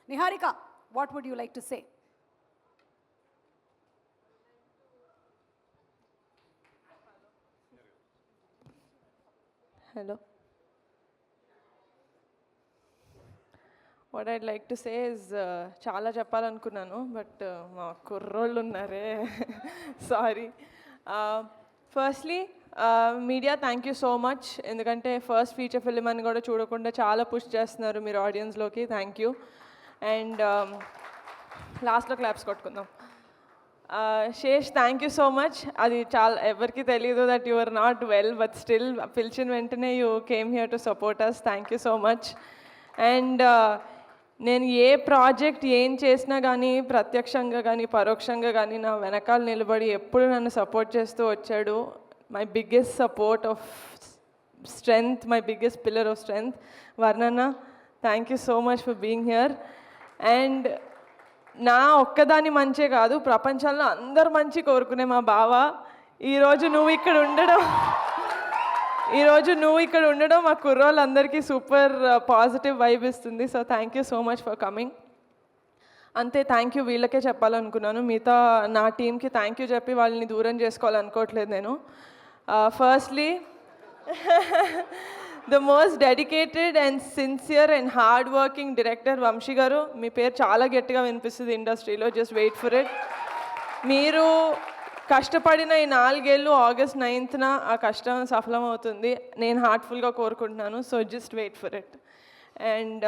Niharika, what would you like to say? Hello. What I'd like to say is చాలా చెప్పాలనుకున్నాను but మా కుర్రోళ్ళు ఉన్నారే sorry firstly media thank you so much ఎందుకంటే first feature film అని కూడా చూడకుండా చాలా పుష్ చేస్తున్నారు మీరు ఆడియన్స్లోకి థ్యాంక్ యూ అండ్ లాస్ట్లో క్లాప్స్ కొట్టుకుందాం Sesh thank you so much అది చాలా ఎవరికి తెలియదు that you are not well but still పిలిచిన వెంటనే you came here to support us thank you so much and నేను ఏ ప్రాజెక్ట్ ఏం చేసినా కానీ ప్రత్యక్షంగా కానీ పరోక్షంగా కానీ నా వెనకాల నిలబడి ఎప్పుడు నన్ను సపోర్ట్ చేస్తూ వచ్చాడు my biggest support of strength my biggest pillar of strength వర్ణన్న thank you so much for being here and నా ఒక్కదాని మంచే కాదు ప్రపంచంలో అందరు మంచి కోరుకునే మా బావ ఈరోజు నువ్వు ఇక్కడ ఉండడం మా కుర్రోళ్ళందరికీ సూపర్ పాజిటివ్ వైబ్ ఇస్తుంది so thank you so much for coming అంతే థ్యాంక్ యూ వీళ్ళకే చెప్పాలనుకున్నాను మిగతా నా టీంకి థ్యాంక్ యూ చెప్పి వాళ్ళని దూరం చేసుకోవాలనుకోవట్లేదు నేను firstly the most dedicated and sincere and hard working director Vamsi garu మీ పేరు చాలా గట్టిగా వినిపిస్తుంది ఇండస్ట్రీలో జస్ట్ వెయిట్ ఫర్ ఇట్ మీరు కష్టపడిన ఈ 4 ఏళ్ళు ఆగస్ట్ 9th ఆ కష్టం సఫలమవుతుంది నేను హార్ట్ఫుల్గా కోరుకుంటున్నాను so just wait for it and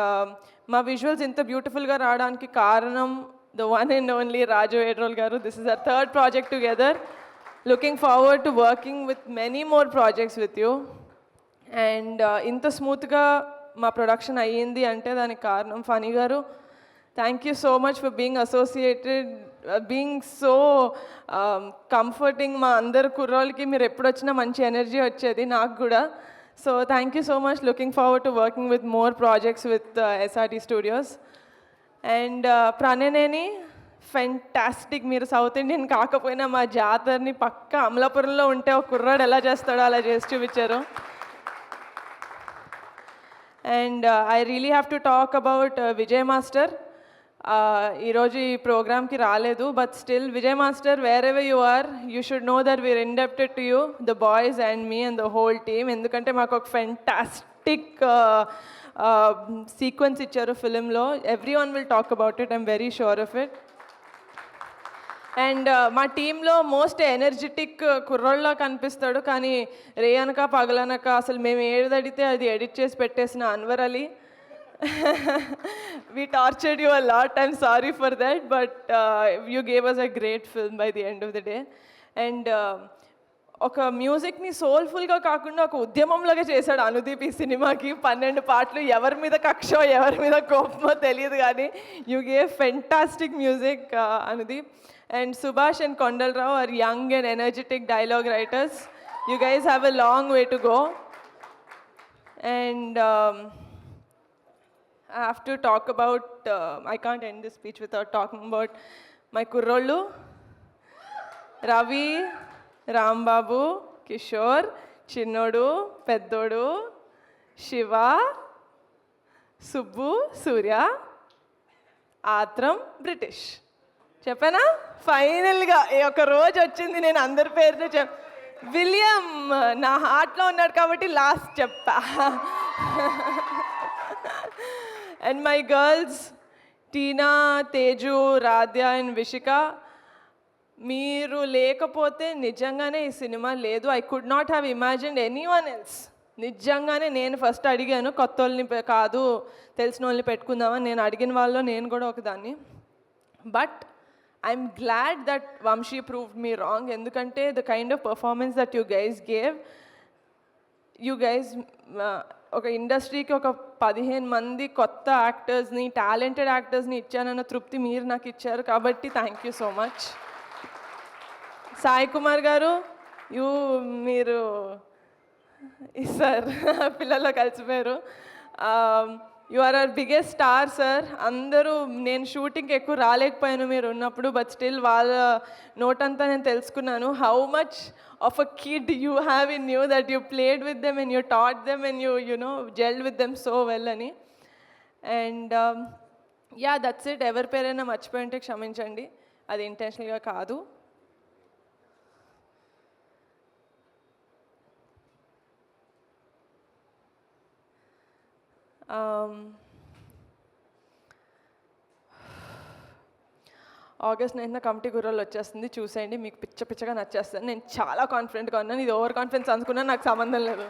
మా విజువల్స్ ఇంత బ్యూటిఫుల్గా రావడానికి కారణం the one and only Raju Vedrol garu this is our third project together looking forward to working with many more projects with you and ఇంత స్మూత్గా మా ప్రొడక్షన్ అయ్యింది అంటే దానికి కారణం ఫనీ గారు thank you so much for being associated being so comforting మా అందరు కుర్రోళ్ళకి మీరు ఎప్పుడు వచ్చినా మంచి ఎనర్జీ వచ్చేది నాకు కూడా so thank you so much looking forward to working with more projects with SRT studios and Pranayaneni fantastic మీరు సౌత్ ఇండియన్ కాకపోయినా మా జాతరని పక్క అమలాపురంలో ఉంటే ఒక కుర్రాడు ఎలా చేస్తాడో అలా చేసి చూపించారు and I really have to talk about Vijay master ఈరోజు ఈ ప్రోగ్రామ్కి రాలేదు but still Vijay master wherever you are you should know that we're indebted to you the boys and me and the whole team ఎందుకంటే మాకు ఒక fantastic sequence ఇచ్చారు ఫిలింలో every one will talk about it I'm very sure of it and మా టీంలో most energetic కుర్రోళ్ళలో కనిపిస్తాడు కానీ రేయనక పగలనక అసలు మేము ఏది అడిగితే అది ఎడిట్ చేసి పెట్టేసిన Anwar Ali we tortured you a lot I'm sorry for that but you gave us a great film by the end of the day and ఒక మ్యూజిక్ని సోల్ఫుల్గా కాకుండా ఒక ఉద్యమంలాగా చేశాడు అనుదీప్ ఈ సినిమాకి 12 పాటలు ఎవరి మీద కక్షో ఎవరి మీద కోపమో తెలియదు కానీ you gave fantastic music Anudeep and Subhash and Kondalarao are young and energetic dialogue writers you guys have a long way to go and I have to talk about, I can't end this speech without talking about my kurrollu, Ravi, Rambabu, Kishore, Chinnodu, Peddodu, Shiva, Subbu, Surya, Atram, British. చెప్పనా ఫైనల్గా ఒక రోజు వచ్చింది నేను అందరి పేరుతో William నా హార్ట్లో ఉన్నాడు కాబట్టి లాస్ట్ చెప్పా and my girls Tina Teju Radhya and Vishika మీరు లేకపోతే నిజంగానే ఈ సినిమా లేదు I could not have imagined any one else నిజంగానే నేను ఫస్ట్ అడిగాను కొత్త వాళ్ళని కాదు తెలిసిన వాళ్ళని పెట్టుకుందామని నేను అడిగిన వాళ్ళలో నేను కూడా ఒకదాన్ని but I'm glad that Vamsi proved me wrong ఎందుకంటే the kind of performance that you guys gave you guys ఒక ఇండస్ట్రీకి ఒక 15 మంది కొత్త యాక్టర్స్ని టాలెంటెడ్ యాక్టర్స్ని ఇచ్చానన్న తృప్తి మీరు నాకు ఇచ్చారు కాబట్టి thank you so much Sai Kumar garu మీరు సార్ పిల్లల్లో కలిసిపోయారు you are our biggest star sir అందరూ నేను షూటింగ్కి ఎక్కువ రాలేకపోయాను మీరు ఉన్నప్పుడు బట్ స్టిల్ వాళ్ళ నోటంతా నేను తెలుసుకున్నాను how much of a kid you have in you that you played with them and you taught them and you know gelled with them so well అని అండ్ యా దట్స్ ఇట్. ఎవరి పేరైనా మర్చిపోయి ఉంటే క్షమించండి, అది ఇంటెన్షనల్గా కాదు. ఆగస్ట్ 9న కమిటీ గుర్రాలు వచ్చేస్తుంది, చూసేయండి, మీకు పిచ్చగా నచ్చేస్తుంది. నేను చాలా కాన్ఫిడెంట్గా ఉన్నాను. ఇది ఓవర్ కాన్ఫిడెన్స్ అనుకున్నా, నాకు సంబంధం లేదు.